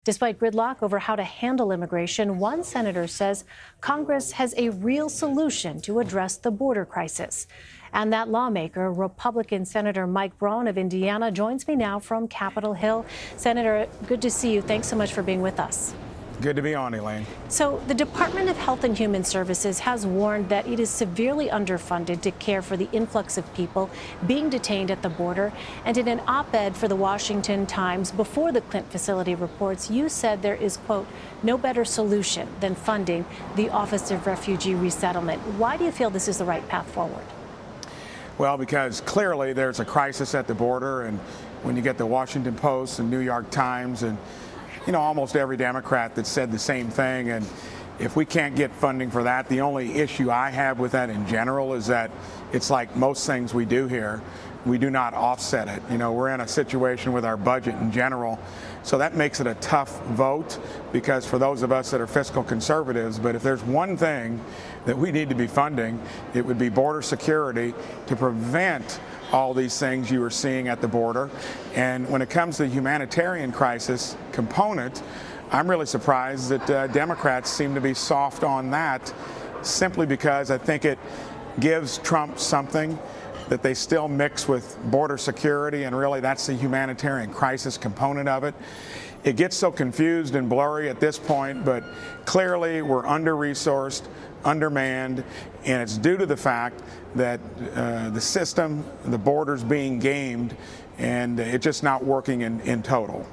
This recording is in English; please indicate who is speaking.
Speaker 1: Despite gridlock over how to handle immigration, one senator says Congress has a real solution to address the border crisis. And that lawmaker, Republican Senator Mike Braun of Indiana, joins me now from Capitol Hill. Senator, good to see you. Thanks so much for being with us.
Speaker 2: Good to be on, Elaine.
Speaker 1: So the Department of Health and Human Services has warned that it is severely underfunded to care for the influx of people being detained at the border. And in an op-ed for the Washington Times before the Clint facility reports, you said there is, quote, no better solution than funding the Office of Refugee Resettlement. Why do you feel this is the right path forward?
Speaker 2: Well, because clearly there's a crisis at the border, and when you get the Washington Post and New York Times and almost every Democrat that said the same thing. And if we can't get funding for that, the only issue I have with that in general is that it's like most things we do here, we do not offset it. We're in a situation with our budget in general, so that makes it a tough vote because for those of us that are fiscal conservatives, but if there's one thing that we need to be funding, it would be border security to prevent all these things you are seeing at the border. And when it comes to the humanitarian crisis component, I'm really surprised that Democrats seem to be soft on that, simply because I think it gives Trump something that they still mix with border security, and really that's the humanitarian crisis component of it. It gets so confused and blurry at this point, but clearly we're under-resourced, undermanned, and it's due to the fact that the system, the border's being gamed, and it's just not working in total.